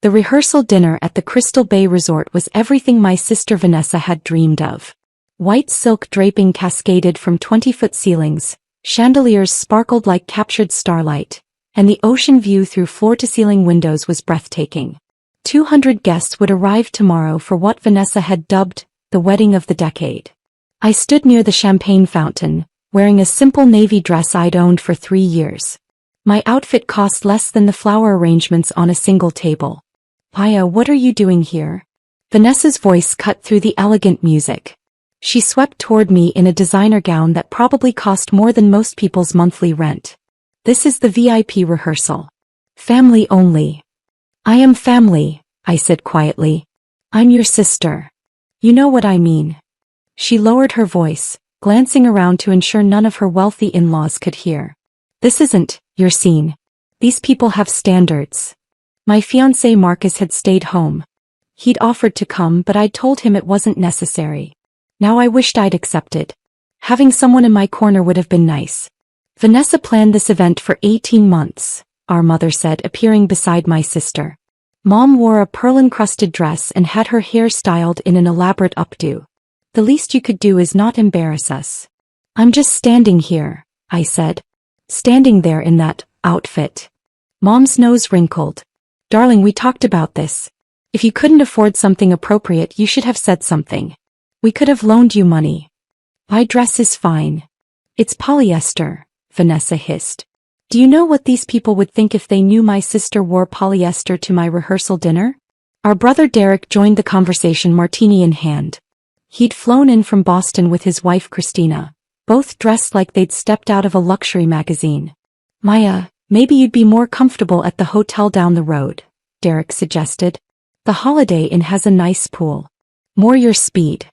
The rehearsal dinner at the Crystal Bay Resort was everything my sister Vanessa had dreamed of. White silk draping cascaded from 20-foot ceilings, chandeliers sparkled like captured starlight, and the ocean view through floor-to-ceiling windows was breathtaking. 200 guests would arrive tomorrow for what Vanessa had dubbed the wedding of the decade. I stood near the champagne fountain, wearing a simple navy dress I'd owned for 3 years. My outfit cost less than the flower arrangements on a single table. Maya, what are you doing here? Vanessa's voice cut through the elegant music. She swept toward me in a designer gown that probably cost more than most people's monthly rent. This is the VIP rehearsal. Family only. I am family, I said quietly. I'm your sister. You know what I mean. She lowered her voice, glancing around to ensure none of her wealthy in-laws could hear. This isn't your scene. These people have standards. My fiancé Marcus had stayed home. He'd offered to come, but I'd told him it wasn't necessary. Now I wished I'd accepted. Having someone in my corner would have been nice. Vanessa planned this event for 18 months, our mother said, appearing beside my sister. Mom wore a pearl-encrusted dress and had her hair styled in an elaborate updo. The least you could do is not embarrass us. I'm just standing here, I said. Standing there in that outfit. Mom's nose wrinkled. Darling, we talked about this. If you couldn't afford something appropriate, you should have said something. We could have loaned you money. My dress is fine. It's polyester, Vanessa hissed. Do you know what these people would think if they knew my sister wore polyester to my rehearsal dinner? Our brother Derek joined the conversation, martini in hand. He'd flown in from Boston with his wife Christina, both dressed like they'd stepped out of a luxury magazine. Maya, maybe you'd be more comfortable at the hotel down the road, Derek suggested. The Holiday Inn has a nice pool. More your speed.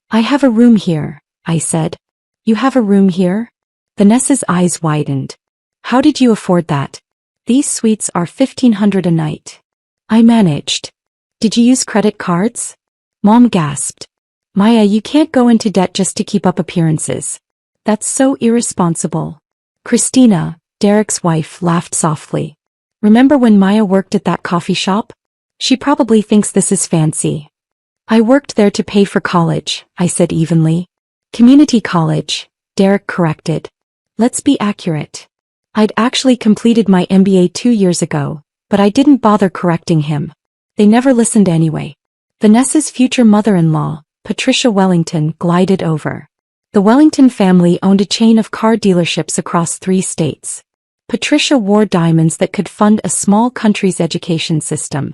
I have a room here, I said. You have a room here? Vanessa's eyes widened. How did you afford that? These suites are $1,500 a night. I managed. Did you use credit cards? Mom gasped. Maya, you can't go into debt just to keep up appearances. That's so irresponsible. Christina, Derek's wife, laughed softly. Remember when Maya worked at that coffee shop? She probably thinks this is fancy. I worked there to pay for college, I said evenly. Community college, Derek corrected. Let's be accurate. I'd actually completed my MBA 2 years ago, but I didn't bother correcting him. They never listened anyway. Vanessa's future mother-in-law, Patricia Wellington, glided over. The Wellington family owned a chain of car dealerships across 3 states. Patricia wore diamonds that could fund a small country's education system.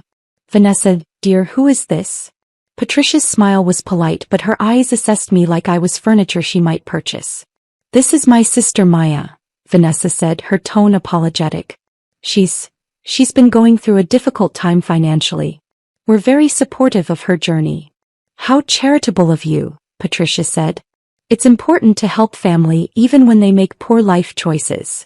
Vanessa, dear, who is this? Patricia's smile was polite, but her eyes assessed me like I was furniture she might purchase. This is my sister Maya, Vanessa said, her tone apologetic. She's been going through a difficult time financially. We're very supportive of her journey. How charitable of you, Patricia said. It's important to help family even when they make poor life choices.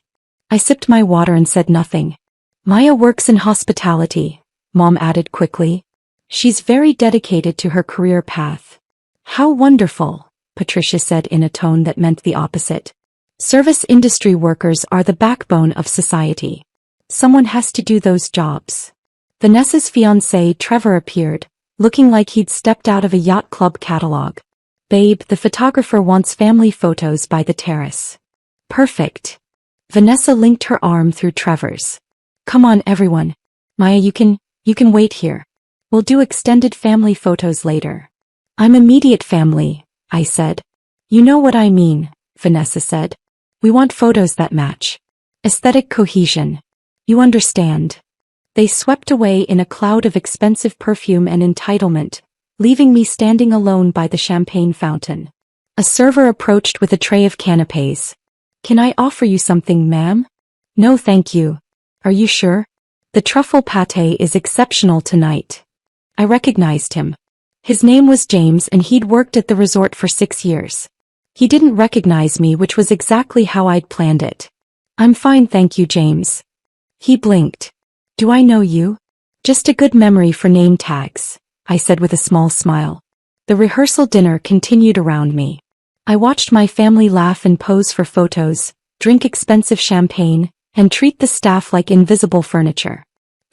I sipped my water and said nothing. Maya works in hospitality, Mom added quickly. She's very dedicated to her career path. How wonderful, Patricia said in a tone that meant the opposite. Service industry workers are the backbone of society. Someone has to do those jobs. Vanessa's fiancé Trevor appeared, looking like he'd stepped out of a yacht club catalog. Babe, the photographer wants family photos by the terrace. Perfect. Vanessa linked her arm through Trevor's. Come on everyone. Maya, you can wait here. We'll do extended family photos later. I'm immediate family, I said. You know what I mean, Vanessa said. We want photos that match. Aesthetic cohesion. You understand. They swept away in a cloud of expensive perfume and entitlement, leaving me standing alone by the champagne fountain. A server approached with a tray of canapés. Can I offer you something, ma'am? No thank you. Are you sure? The truffle pâté is exceptional tonight. I recognized him. His name was James and he'd worked at the resort for 6 years. He didn't recognize me, which was exactly how I'd planned it. I'm fine, thank you, James. He blinked. Do I know you? Just a good memory for name tags, I said with a small smile. The rehearsal dinner continued around me. I watched my family laugh and pose for photos, drink expensive champagne, and treat the staff like invisible furniture.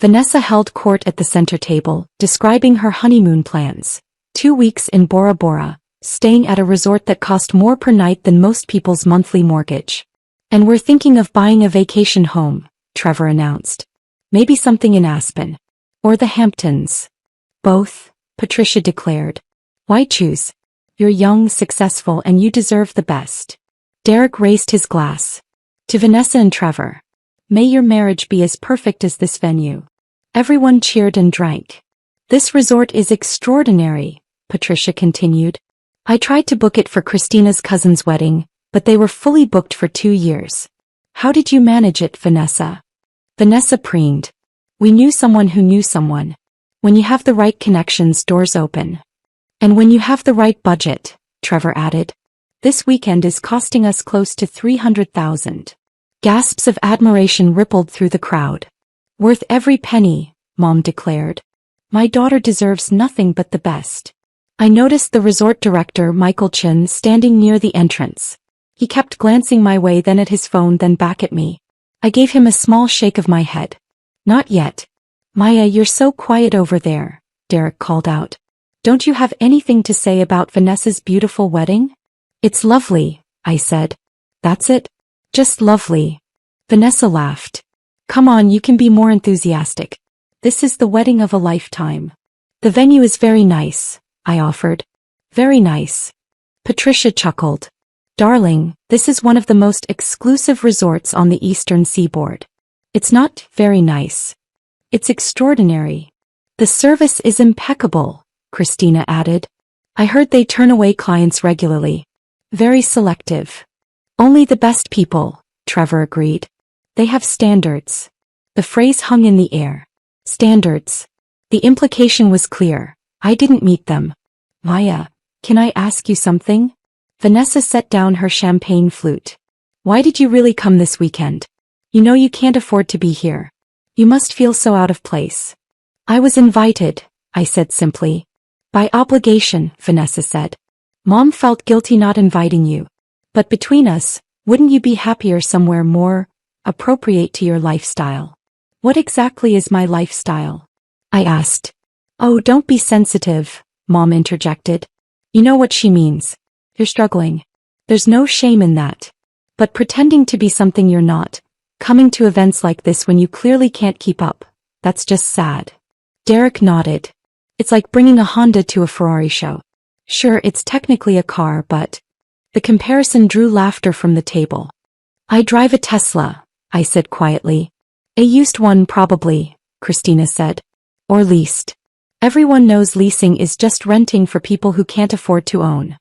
Vanessa held court at the center table, describing her honeymoon plans. 2 weeks in Bora Bora, staying at a resort that cost more per night than most people's monthly mortgage. And we're thinking of buying a vacation home, Trevor announced. Maybe something in Aspen. Or the Hamptons. Both, Patricia declared. Why choose? You're young, successful, and you deserve the best. Derek raised his glass. To Vanessa and Trevor. May your marriage be as perfect as this venue. Everyone cheered and drank. This resort is extraordinary, Patricia continued. I tried to book it for Christina's cousin's wedding, but they were fully booked for 2 years. How did you manage it, Vanessa? Vanessa preened. We knew someone who knew someone. When you have the right connections, doors open. And when you have the right budget, Trevor added. This weekend is costing us close to $300,000. Gasps of admiration rippled through the crowd. Worth every penny, Mom declared. My daughter deserves nothing but the best. I noticed the resort director, Michael Chin, standing near the entrance. He kept glancing my way, then at his phone, then back at me. I gave him a small shake of my head. Not yet. Maya, you're so quiet over there, Derek called out. Don't you have anything to say about Vanessa's beautiful wedding? It's lovely, I said. That's it? Just lovely. Vanessa laughed. Come on, you can be more enthusiastic. This is the wedding of a lifetime. The venue is very nice, I offered. Very nice. Patricia chuckled. Darling, this is one of the most exclusive resorts on the eastern seaboard. It's not very nice. It's extraordinary. The service is impeccable, Christina added. I heard they turn away clients regularly. Very selective. Only the best people, Trevor agreed. They have standards. The phrase hung in the air. Standards. The implication was clear. I didn't meet them. Maya, can I ask you something? Vanessa set down her champagne flute. Why did you really come this weekend? You know you can't afford to be here. You must feel so out of place. I was invited, I said simply. By obligation, Vanessa said. Mom felt guilty not inviting you. But between us, wouldn't you be happier somewhere more appropriate to your lifestyle? What exactly is my lifestyle? I asked. Oh, don't be sensitive, Mom interjected. You know what she means. You're struggling. There's no shame in that. But pretending to be something you're not, coming to events like this when you clearly can't keep up, that's just sad. Derek nodded. It's like bringing a Honda to a Ferrari show. Sure, it's technically a car, but... The comparison drew laughter from the table. I drive a Tesla, I said quietly. A used one probably, Christina said. Or leased. Everyone knows leasing is just renting for people who can't afford to own.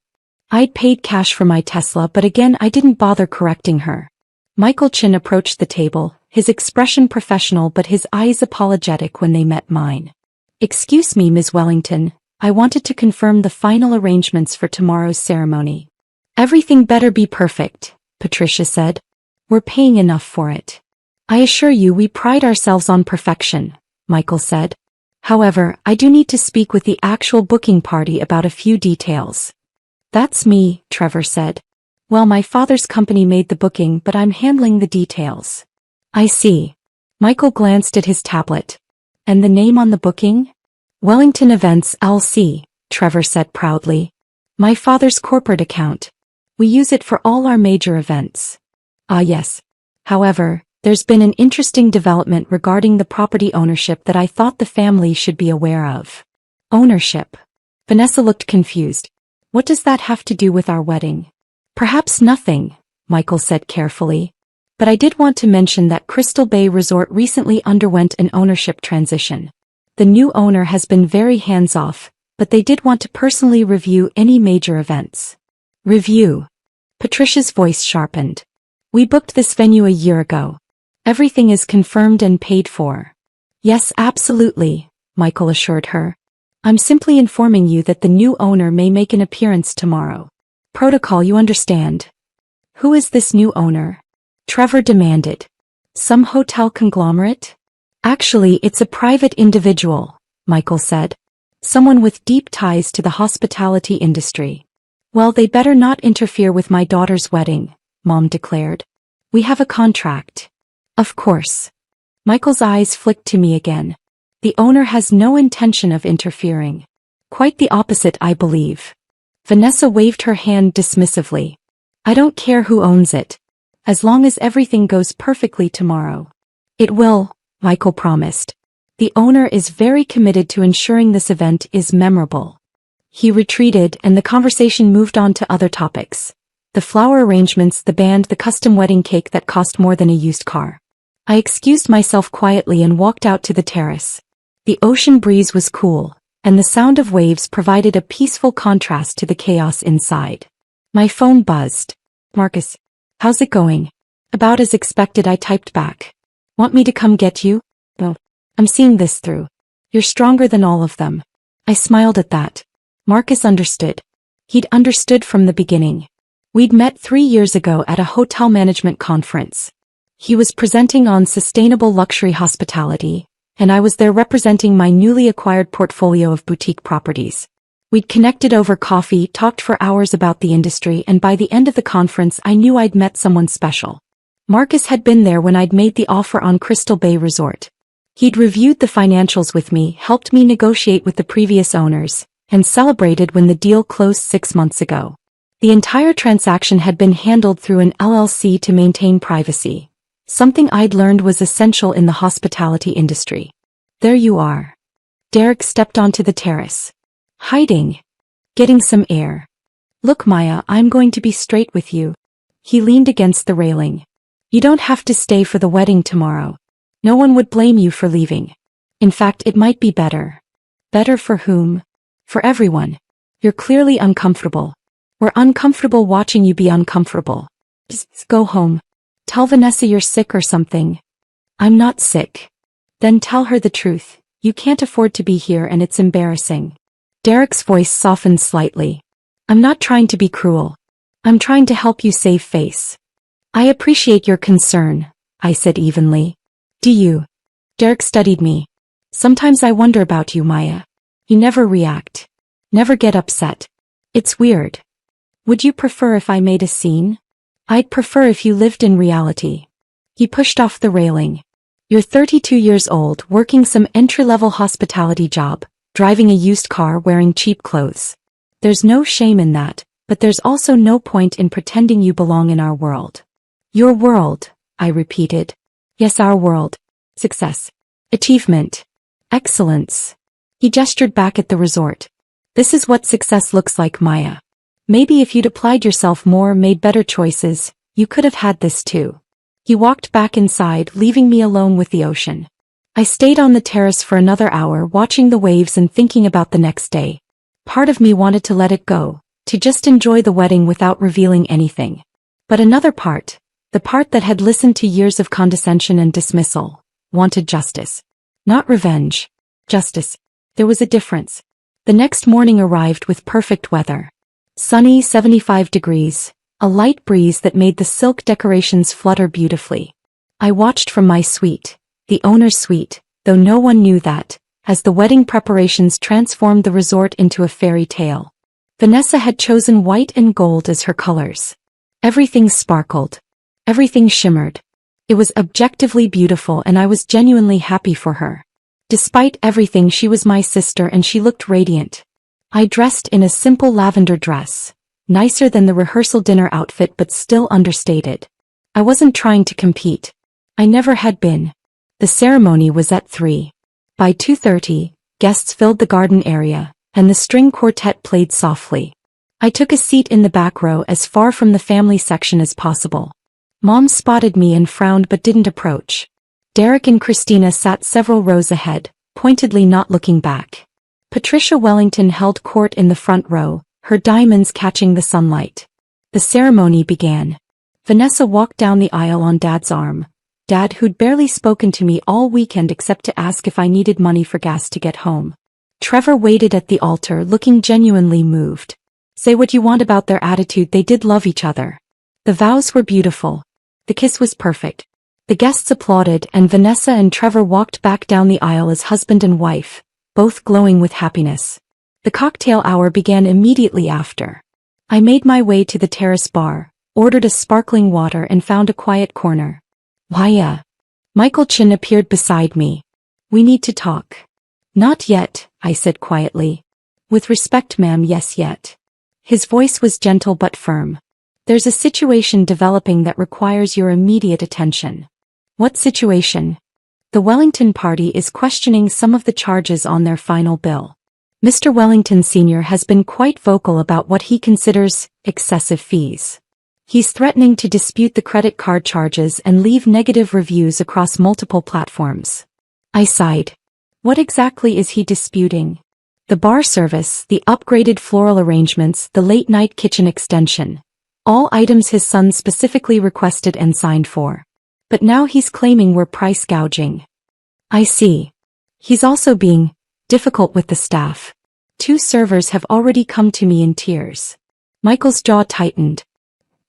I'd paid cash for my Tesla, but again I didn't bother correcting her. Michael Chin approached the table, his expression professional but his eyes apologetic when they met mine. Excuse me, Ms. Wellington, I wanted to confirm the final arrangements for tomorrow's ceremony. Everything better be perfect, Patricia said. We're paying enough for it. I assure you we pride ourselves on perfection, Michael said. However, I do need to speak with the actual booking party about a few details. That's me, Trevor said. Well, my father's company made the booking, but I'm handling the details. I see. Michael glanced at his tablet. And the name on the booking? Wellington Events LC, Trevor said proudly. My father's corporate account. We use it for all our major events. Ah yes. However, there's been an interesting development regarding the property ownership that I thought the family should be aware of. Ownership. Vanessa looked confused. What does that have to do with our wedding? Perhaps nothing, Michael said carefully. But I did want to mention that Crystal Bay Resort recently underwent an ownership transition. The new owner has been very hands-off, but they did want to personally review any major events. Review. Patricia's voice sharpened. We booked this venue a year ago. Everything is confirmed and paid for. Yes, absolutely, Michael assured her. I'm simply informing you that the new owner may make an appearance tomorrow. Protocol, you understand. Who is this new owner? Trevor demanded. Some hotel conglomerate? Actually, it's a private individual, Michael said. Someone with deep ties to the hospitality industry. Well, they better not interfere with my daughter's wedding, Mom declared. We have a contract. Of course. Michael's eyes flicked to me again. The owner has no intention of interfering. Quite the opposite, I believe. Vanessa waved her hand dismissively. I don't care who owns it. As long as everything goes perfectly tomorrow. It will, Michael promised. The owner is very committed to ensuring this event is memorable. He retreated and the conversation moved on to other topics. The flower arrangements, the band, the custom wedding cake that cost more than a used car. I excused myself quietly and walked out to the terrace. The ocean breeze was cool, and the sound of waves provided a peaceful contrast to the chaos inside. My phone buzzed. Marcus. How's it going? About as expected, I typed back. Want me to come get you? No. I'm seeing this through. You're stronger than all of them. I smiled at that. Marcus understood. He'd understood from the beginning. We'd met 3 years ago at a hotel management conference. He was presenting on sustainable luxury hospitality, and I was there representing my newly acquired portfolio of boutique properties. We'd connected over coffee, talked for hours about the industry, and by the end of the conference I knew I'd met someone special. Marcus had been there when I'd made the offer on Crystal Bay Resort. He'd reviewed the financials with me, helped me negotiate with the previous owners, and celebrated when the deal closed 6 months ago. The entire transaction had been handled through an LLC to maintain privacy. Something I'd learned was essential in the hospitality industry. There you are. Derek stepped onto the terrace. Hiding. Getting some air. Look, Maya, I'm going to be straight with you. He leaned against the railing. You don't have to stay for the wedding tomorrow. No one would blame you for leaving. In fact, it might be better. Better for whom? For everyone. You're clearly uncomfortable. We're uncomfortable watching you be uncomfortable. Just go home. Tell Vanessa you're sick or something. I'm not sick. Then tell her the truth. You can't afford to be here and it's embarrassing. Derek's voice softened slightly. I'm not trying to be cruel. I'm trying to help you save face. I appreciate your concern, I said evenly. Do you? Derek studied me. Sometimes I wonder about you, Maya. You never react. Never get upset. It's weird. Would you prefer if I made a scene? I'd prefer if you lived in reality. He pushed off the railing. You're 32 years old, working some entry-level hospitality job, driving a used car, wearing cheap clothes. There's no shame in that, but there's also no point in pretending you belong in our world. Your world, I repeated. Yes, our world. Success. Achievement. Excellence. He gestured back at the resort. This is what success looks like, Maya. Maybe if you'd applied yourself more, made better choices, you could have had this too. He walked back inside, leaving me alone with the ocean. I stayed on the terrace for another hour, watching the waves and thinking about the next day. Part of me wanted to let it go, to just enjoy the wedding without revealing anything. But another part, the part that had listened to years of condescension and dismissal, wanted justice. Not revenge. Justice. There was a difference. The next morning arrived with perfect weather. Sunny, 75 degrees, a light breeze that made the silk decorations flutter beautifully. I watched from my suite, the owner's suite, though no one knew that, as the wedding preparations transformed the resort into a fairy tale. Vanessa had chosen white and gold as her colors. Everything sparkled. Everything shimmered. It was objectively beautiful and I was genuinely happy for her. Despite everything, she was my sister and she looked radiant. I dressed in a simple lavender dress, nicer than the rehearsal dinner outfit but still understated. I wasn't trying to compete. I never had been. The ceremony was at 3. By 2:30, guests filled the garden area, and the string quartet played softly. I took a seat in the back row as far from the family section as possible. Mom spotted me and frowned but didn't approach. Derek and Christina sat several rows ahead, pointedly not looking back. Patricia Wellington held court in the front row, her diamonds catching the sunlight. The ceremony began. Vanessa walked down the aisle on Dad's arm. Dad, who'd barely spoken to me all weekend except to ask if I needed money for gas to get home. Trevor waited at the altar, looking genuinely moved. Say what you want about their attitude, they did love each other. The vows were beautiful. The kiss was perfect. The guests applauded and Vanessa and Trevor walked back down the aisle as husband and wife, both glowing with happiness. The cocktail hour began immediately after. I made my way to the terrace bar, ordered a sparkling water and found a quiet corner. Maya. Michael Chin appeared beside me. We need to talk. Not yet, I said quietly. With respect, ma'am, yes yet. His voice was gentle but firm. There's a situation developing that requires your immediate attention. What situation? The Wellington party is questioning some of the charges on their final bill. Mr. Wellington Sr. has been quite vocal about what he considers excessive fees. He's threatening to dispute the credit card charges and leave negative reviews across multiple platforms. I sighed. What exactly is he disputing? The bar service, the upgraded floral arrangements, the late-night kitchen extension. All items his son specifically requested and signed for. But now he's claiming we're price gouging. I see. He's also being difficult with the staff. 2 servers have already come to me in tears. Michael's jaw tightened.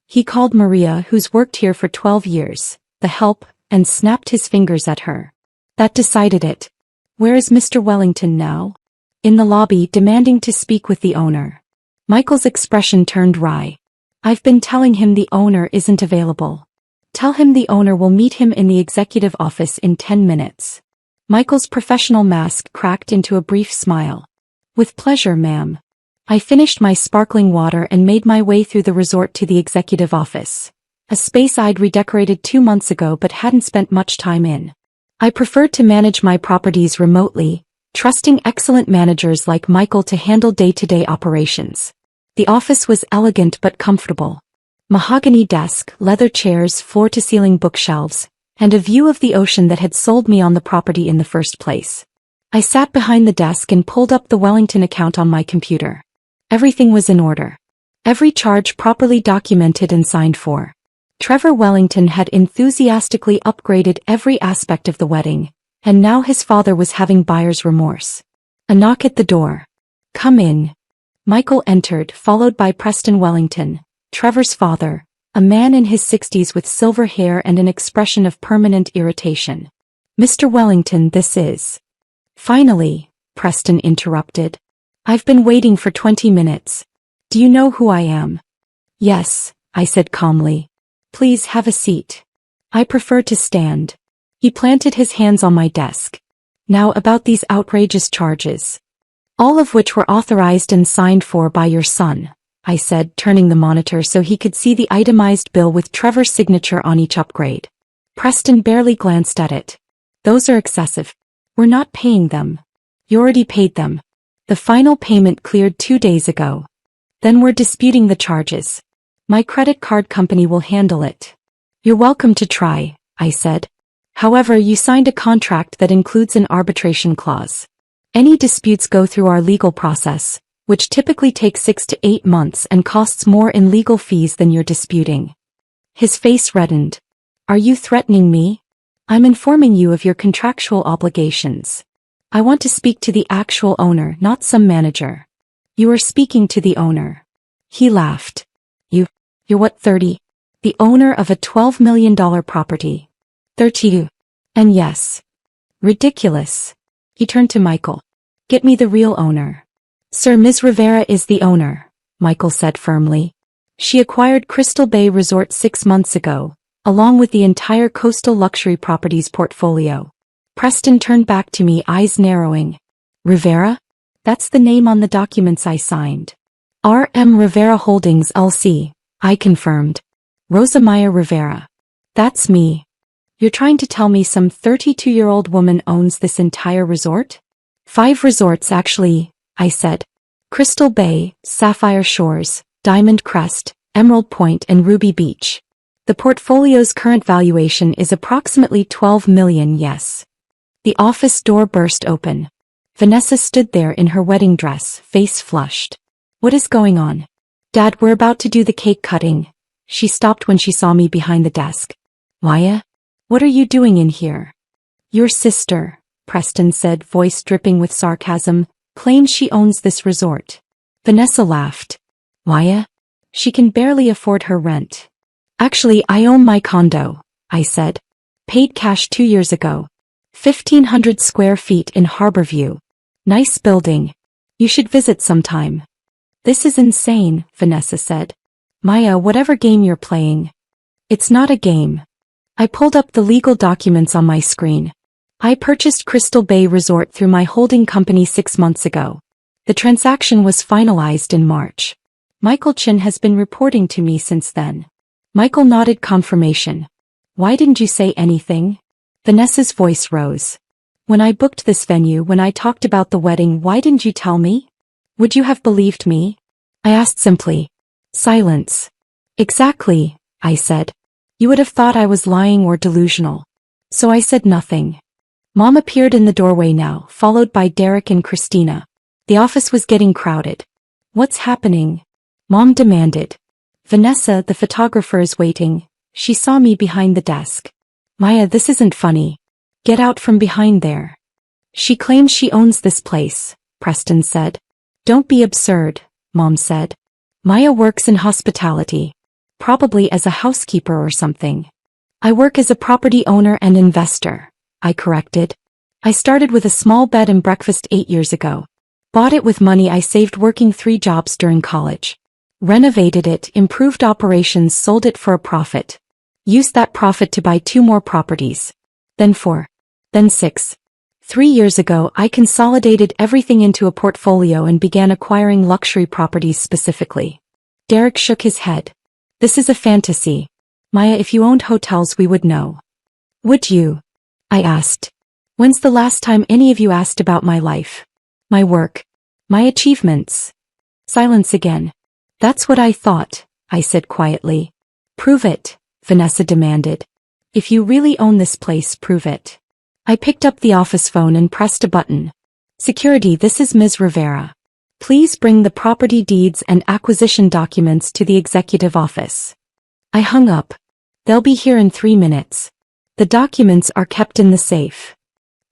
He called Maria, who's worked here for 12 years, the help, and snapped his fingers at her. That decided it. Where is Mr. Wellington now? In the lobby, demanding to speak with the owner. Michael's expression turned wry. I've been telling him the owner isn't available. Tell him the owner will meet him in the executive office in 10 minutes. Michael's professional mask cracked into a brief smile. With pleasure, ma'am. I finished my sparkling water and made my way through the resort to the executive office. A space I'd redecorated 2 months ago but hadn't spent much time in. I preferred to manage my properties remotely, trusting excellent managers like Michael to handle day-to-day operations. The office was elegant but comfortable. Mahogany desk, leather chairs, floor-to-ceiling bookshelves, and a view of the ocean that had sold me on the property in the first place. I sat behind the desk and pulled up the Wellington account on my computer. Everything was in order. Every charge properly documented and signed for. Trevor Wellington had enthusiastically upgraded every aspect of the wedding, and now his father was having buyer's remorse. A knock at the door. Come in. Michael entered, followed by Preston Wellington, Trevor's father, a man in his 60s with silver hair and an expression of permanent irritation. Mr. Wellington, this is... Finally, Preston interrupted. I've been waiting for 20 minutes. Do you know who I am? Yes, I said calmly. Please have a seat. I prefer to stand. He planted his hands on my desk. Now about these outrageous charges. All of which were authorized and signed for by your son, I said, turning the monitor so he could see the itemized bill with Trevor's signature on each upgrade. Preston barely glanced at it. Those are excessive. We're not paying them. You already paid them. The final payment cleared 2 days ago. Then we're disputing the charges. My credit card company will handle it. You're welcome to try, I said. However, you signed a contract that includes an arbitration clause. Any disputes go through our legal process, which typically takes 6 to 8 months and costs more in legal fees than you're disputing. His face reddened. Are you threatening me? I'm informing you of your contractual obligations. I want to speak to the actual owner, not some manager. You are speaking to the owner. He laughed. You're what, 30? The owner of a $12 million property. 32. And yes. Ridiculous. He turned to Michael. Get me the real owner. Sir, Ms. Rivera is the owner, Michael said firmly. She acquired Crystal Bay Resort 6 months ago, along with the entire coastal luxury properties portfolio. Preston turned back to me, eyes narrowing. Rivera? That's the name on the documents I signed. R.M. Rivera Holdings, L.C., I confirmed. Rosa Maya Rivera. That's me. You're trying to tell me some 32-year-old woman owns this entire resort? 5 resorts actually, I said. Crystal Bay, Sapphire Shores, Diamond Crest, Emerald Point and Ruby Beach. The portfolio's current valuation is approximately $12 million, yes. The office door burst open. Vanessa stood there in her wedding dress, face flushed. What is going on? Dad, we're about to do the cake cutting. She stopped when she saw me behind the desk. Maya? What are you doing in here? Your sister, Preston said, voice dripping with sarcasm, claims she owns this resort. Vanessa laughed. Maya? She can barely afford her rent. Actually, I own my condo, I said. Paid cash 2 years ago. 1,500 square feet in Harborview. Nice building. You should visit sometime. This is insane, Vanessa said. Maya, whatever game you're playing. It's not a game. I pulled up the legal documents on my screen. I purchased Crystal Bay Resort through my holding company 6 months ago. The transaction was finalized in March. Michael Chin has been reporting to me since then. Michael nodded confirmation. Why didn't you say anything? Vanessa's voice rose. When I booked this venue, when I talked about the wedding, why didn't you tell me? Would you have believed me? I asked simply. Silence. Exactly, I said. You would have thought I was lying or delusional. So I said nothing. Mom appeared in the doorway now, followed by Derek and Christina. The office was getting crowded. What's happening? Mom demanded. Vanessa, the photographer, is waiting. She saw me behind the desk. Maya, this isn't funny. Get out from behind there. She claims she owns this place, Preston said. Don't be absurd, Mom said. Maya works in hospitality. Probably as a housekeeper or something. I work as a property owner and investor, I corrected. I started with a small bed and breakfast 8 years ago. Bought it with money I saved working 3 jobs during college. Renovated it, improved operations, sold it for a profit. Used that profit to buy 2 more properties. Then 4. Then 6. 3 years ago, I consolidated everything into a portfolio and began acquiring luxury properties specifically. Derek shook his head. This is a fantasy. Maya, if you owned hotels, we would know. Would you? I asked. When's the last time any of you asked about my life? My work? My achievements? Silence again. That's what I thought, I said quietly. Prove it, Vanessa demanded. If you really own this place, prove it. I picked up the office phone and pressed a button. Security, this is Ms. Rivera. Please bring the property deeds and acquisition documents to the executive office. I hung up. They'll be here in 3 minutes. The documents are kept in the safe.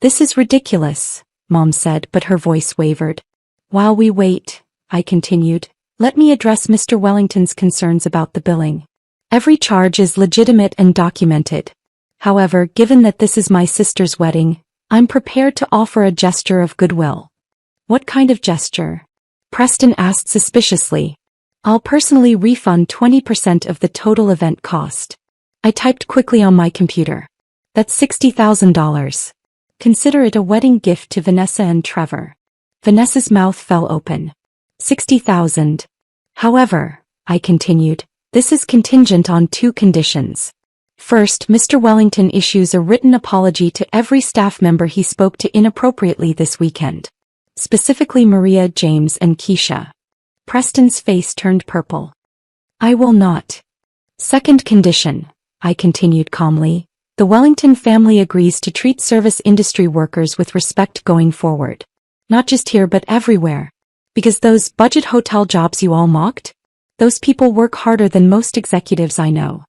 This is ridiculous, Mom said, but her voice wavered. While we wait, I continued, let me address Mr. Wellington's concerns about the billing. Every charge is legitimate and documented. However, given that this is my sister's wedding, I'm prepared to offer a gesture of goodwill. What kind of gesture? Preston asked suspiciously. I'll personally refund 20% of the total event cost. I typed quickly on my computer. That's $60,000. Consider it a wedding gift to Vanessa and Trevor. Vanessa's mouth fell open. 60,000. However, I continued, this is contingent on 2 conditions. First, Mr. Wellington issues a written apology to every staff member he spoke to inappropriately this weekend. Specifically Maria, James, and Keisha. Preston's face turned purple. I will not. Second condition, I continued calmly, the Wellington family agrees to treat service industry workers with respect going forward. Not just here but everywhere. Because those budget hotel jobs you all mocked? Those people work harder than most executives I know.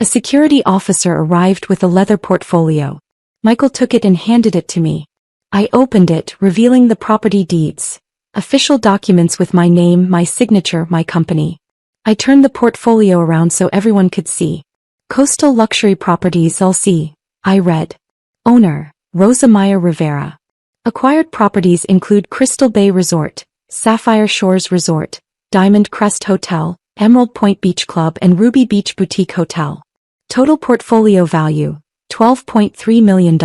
A security officer arrived with a leather portfolio. Michael took it and handed it to me. I opened it, revealing the property deeds. Official documents with my name, my signature, my company. I turned the portfolio around so everyone could see. Coastal Luxury Properties LC, I read. Owner, Rosa Maya Rivera. Acquired properties include Crystal Bay Resort, Sapphire Shores Resort, Diamond Crest Hotel, Emerald Point Beach Club and Ruby Beach Boutique Hotel. Total portfolio value, $12.3 million.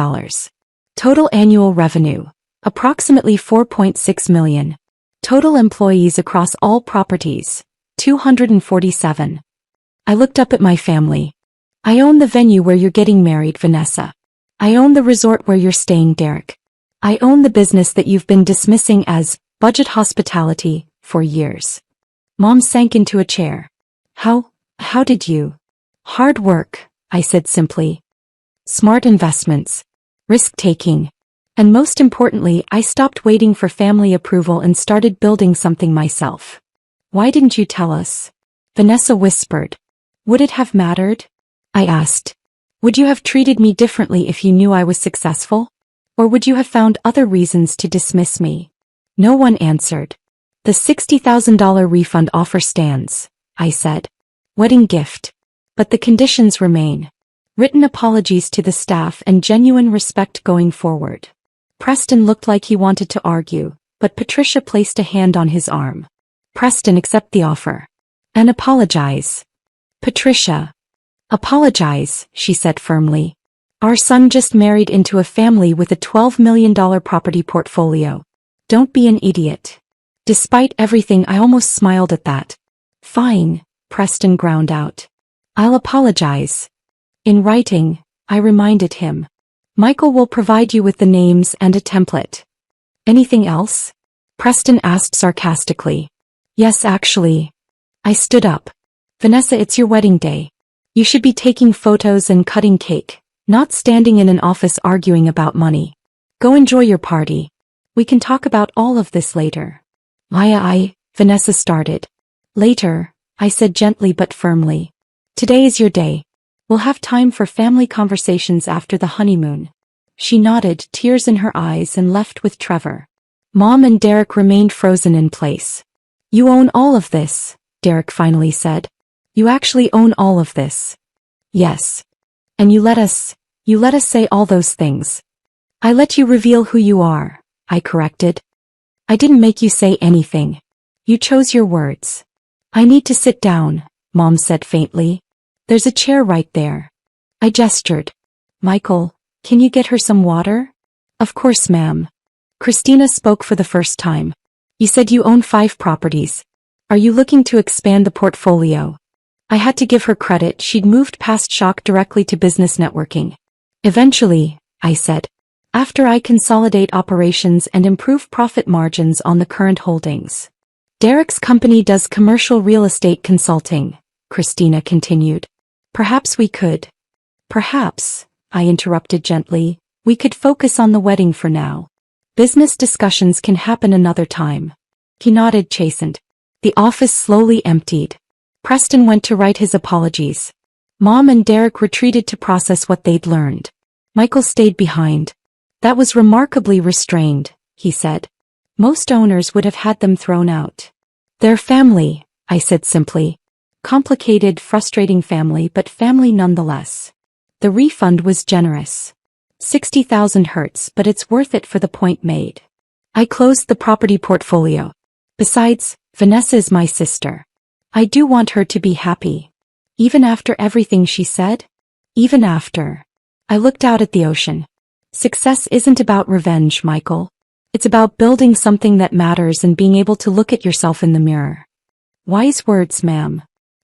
Total annual revenue, approximately $4.6 million. Total employees across all properties, 247. I looked up at my family. I own the venue where you're getting married, Vanessa. I own the resort where you're staying, Derek. I own the business that you've been dismissing as budget hospitality for years. Mom sank into a chair. How did you? Hard work, I said simply. Smart investments. Risk-taking. And most importantly, I stopped waiting for family approval and started building something myself. Why didn't you tell us? Vanessa whispered. Would it have mattered? I asked. Would you have treated me differently if you knew I was successful? Or would you have found other reasons to dismiss me? No one answered. The $60,000 refund offer stands, I said. Wedding gift. But the conditions remain. Written apologies to the staff and genuine respect going forward. Preston looked like he wanted to argue, but Patricia placed a hand on his arm. Preston, accept the offer. And apologize. Patricia. Apologize, she said firmly. Our son just married into a family with a $12 million property portfolio. Don't be an idiot. Despite everything, I almost smiled at that. Fine, Preston ground out. I'll apologize. In writing, I reminded him. Michael will provide you with the names and a template. Anything else? Preston asked sarcastically. Yes, actually. I stood up. Vanessa, it's your wedding day. You should be taking photos and cutting cake, not standing in an office arguing about money. Go enjoy your party. We can talk about all of this later. Vanessa started. Later, I said gently but firmly. Today is your day. We'll have time for family conversations after the honeymoon. She nodded, tears in her eyes, and left with Trevor. Mom and Derek remained frozen in place. You own all of this, Derek finally said. You actually own all of this. Yes. And you let us say all those things. I let you reveal who you are, I corrected. I didn't make you say anything. You chose your words. I need to sit down, Mom said faintly. There's a chair right there. I gestured. Michael, can you get her some water? Of course, ma'am. Christina spoke for the first time. You said you own 5 properties. Are you looking to expand the portfolio? I had to give her credit. She'd moved past shock directly to business networking. Eventually, I said. After I consolidate operations and improve profit margins on the current holdings. Derek's company does commercial real estate consulting, Christina continued. Perhaps we could. Perhaps, I interrupted gently, we could focus on the wedding for now. Business discussions can happen another time. He nodded, chastened. The office slowly emptied. Preston went to write his apologies. Mom and Derek retreated to process what they'd learned. Michael stayed behind. That was remarkably restrained, he said. Most owners would have had them thrown out. Their family, I said simply. Complicated, frustrating family, but family nonetheless. The refund was generous. 60,000 hurts, but it's worth it for the point made. I closed the property portfolio. Besides, Vanessa is my sister. I do want her to be happy. Even after everything she said? Even after. I looked out at the ocean. Success isn't about revenge, Michael. It's about building something that matters and being able to look at yourself in the mirror. Wise words, ma'am.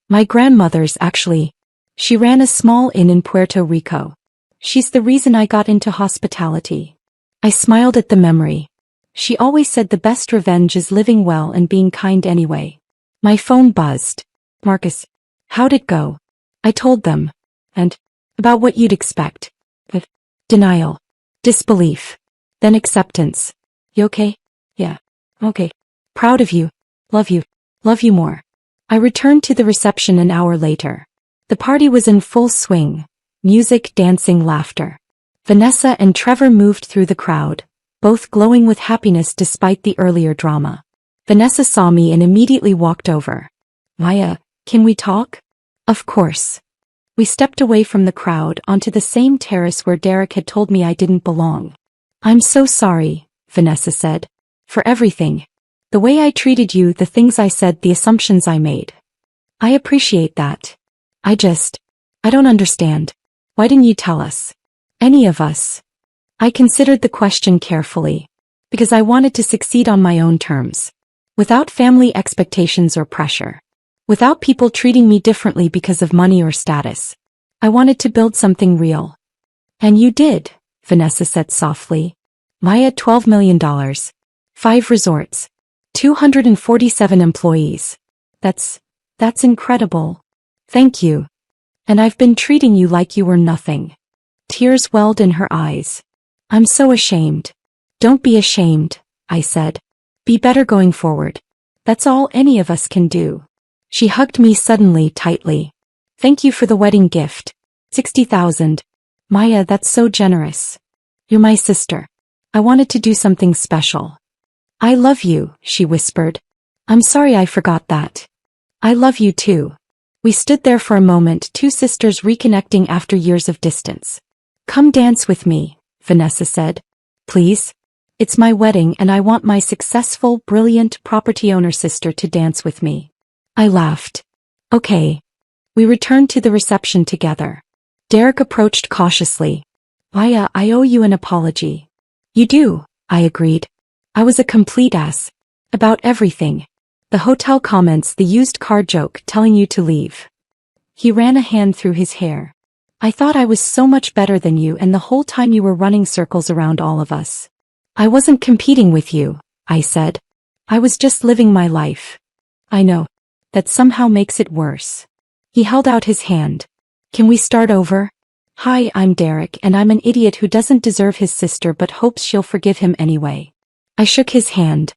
My grandmother's actually. She ran a small inn in Puerto Rico. She's the reason I got into hospitality. I smiled at the memory. She always said the best revenge is living well and being kind anyway. My phone buzzed. Marcus. How'd it go? I told them. And? About what you'd expect. But denial. Disbelief. Then acceptance. You okay? Yeah. Okay. Proud of you. Love you. Love you more. I returned to the reception an hour later. The party was in full swing. Music, dancing, laughter. Vanessa and Trevor moved through the crowd, both glowing with happiness despite the earlier drama. Vanessa saw me and immediately walked over. Maya, can we talk? Of course. We stepped away from the crowd onto the same terrace where Derek had told me I didn't belong. I'm so sorry, Vanessa said. For everything. The way I treated you, the things I said, the assumptions I made. I appreciate that. I don't understand. Why didn't you tell us? Any of us? I considered the question carefully. Because I wanted to succeed on my own terms. Without family expectations or pressure. Without people treating me differently because of money or status. I wanted to build something real. And you did, Vanessa said softly. Maya, $12 million. 5 resorts. 247 employees. That's incredible. Thank you. And I've been treating you like you were nothing. Tears welled in her eyes. I'm so ashamed. Don't be ashamed, I said. Be better going forward. That's all any of us can do. She hugged me suddenly, tightly. Thank you for the wedding gift. 60,000. Maya, that's so generous. You're my sister. I wanted to do something special. I love you, she whispered. I'm sorry I forgot that. I love you too. We stood there for a moment, 2 sisters reconnecting after years of distance. Come dance with me, Vanessa said. Please? It's my wedding and I want my successful, brilliant property owner sister to dance with me. I laughed. Okay. We returned to the reception together. Derek approached cautiously. Maya, I owe you an apology. You do, I agreed. I was a complete ass. About everything. The hotel comments, the used car joke, telling you to leave. He ran a hand through his hair. I thought I was so much better than you, and the whole time you were running circles around all of us. I wasn't competing with you, I said. I was just living my life. I know. That somehow makes it worse. He held out his hand. Can we start over? Hi, I'm Derek, and I'm an idiot who doesn't deserve his sister but hopes she'll forgive him anyway. I shook his hand.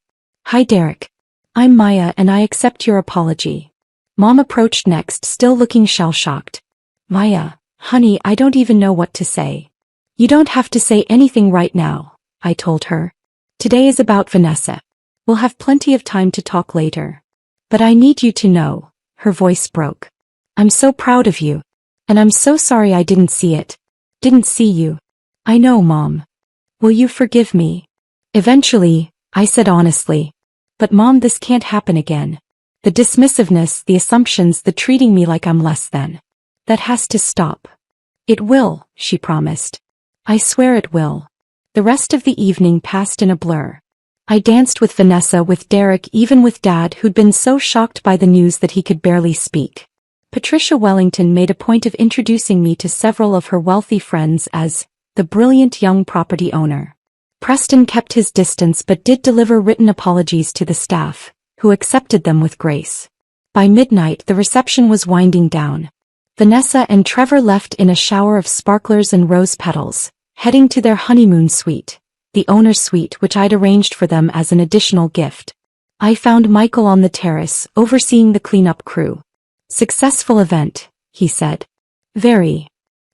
Hi, Derek. I'm Maya, and I accept your apology. Mom approached next, still looking shell-shocked. Maya, honey, I don't even know what to say. You don't have to say anything right now, I told her. Today is about Vanessa. We'll have plenty of time to talk later. But I need you to know, her voice broke. I'm so proud of you. And I'm so sorry I didn't see it. Didn't see you. I know, Mom. Will you forgive me? Eventually, I said honestly. But Mom, this can't happen again. The dismissiveness, the assumptions, the treating me like I'm less than. That has to stop. It will, she promised. I swear it will. The rest of the evening passed in a blur. I danced with Vanessa, with Derek, even with Dad, who'd been so shocked by the news that he could barely speak. Patricia Wellington made a point of introducing me to several of her wealthy friends as the brilliant young property owner. Preston kept his distance but did deliver written apologies to the staff, who accepted them with grace. By midnight, the reception was winding down. Vanessa and Trevor left in a shower of sparklers and rose petals, heading to their honeymoon suite, the owner's suite, which I'd arranged for them as an additional gift. I found Michael on the terrace, overseeing the cleanup crew. Successful event, he said. Very.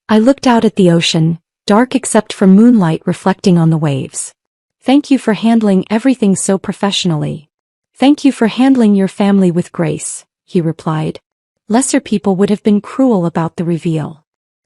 I looked out at the ocean, dark except for moonlight reflecting on the waves. Thank you for handling everything so professionally. Thank you for handling your family with grace, he replied. Lesser people would have been cruel about the reveal.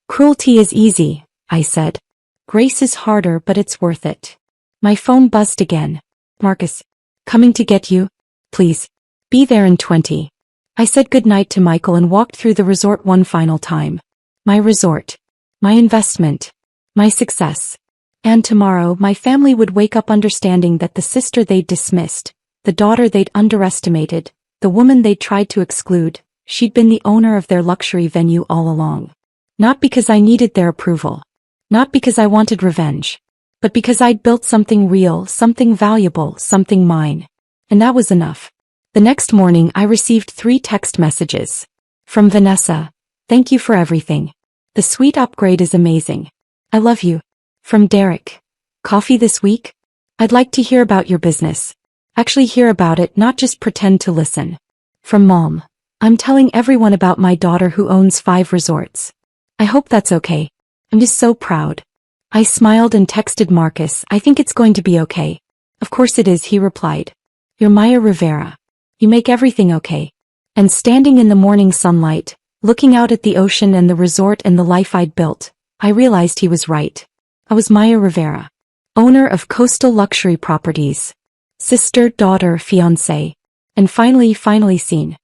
Cruelty is easy, I said. Grace is harder, but it's worth it. My phone buzzed again. Marcus. Coming to get you? Please. Be there in 20. I said goodnight to Michael and walked through the resort one final time. My resort. My investment. My success. And tomorrow my family would wake up understanding that the sister they'd dismissed, the daughter they'd underestimated, the woman they'd tried to exclude, she'd been the owner of their luxury venue all along. Not because I needed their approval. Not because I wanted revenge. But because I'd built something real, something valuable, something mine. And that was enough. The next morning I received 3 text messages. From Vanessa. Thank you for everything. The suite upgrade is amazing. I love you. From Derek. Coffee this week? I'd like to hear about your business. Actually hear about it, not just pretend to listen. From Mom. I'm telling everyone about my daughter who owns 5 resorts. I hope that's okay. I'm just so proud. I smiled and texted Marcus, I think it's going to be okay. Of course it is, he replied. You're Maya Rivera. You make everything okay. And standing in the morning sunlight, looking out at the ocean and the resort and the life I'd built, I realized he was right. I was Maya Rivera. Owner of coastal luxury properties. Sister, daughter, fiancé. And finally seen.